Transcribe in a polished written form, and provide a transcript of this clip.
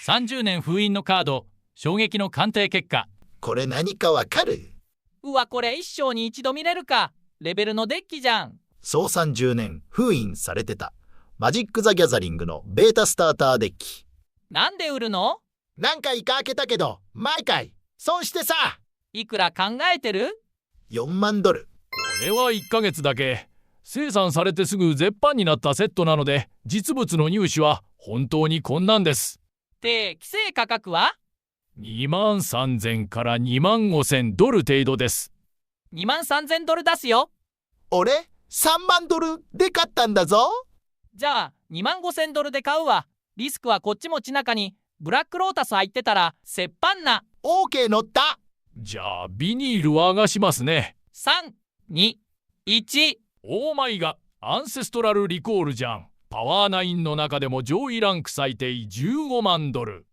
30年封印のカード、衝撃の鑑定結果。これ何かわかる？うわ、これ一生に一度見れるか。レベルのデッキじゃん。そう30年封印されてたマジック・ザ・ギャザリングのベータスターターデッキ。なんで売るの？何回か開けたけど毎回損してさ。いくら考えてる？4万ドル。これは1ヶ月だけ。生産されてすぐ絶版になったセットなので、実物の入手は本当に困難です。で、規制価格は2万3000から2万5000ドル程度です。2万3000ドル出すよ。俺3万ドルで買ったんだぞ。じゃあ2万5000ドルで買うわ。リスクはこっちもち中にブラックロータス入ってたら折半な。 OK 乗った。じゃあビニールは剥がしますね。3、2、1。オーマイガアンセストラルリコールじゃん。パワー9の中でも上位ランク最低15万ドル。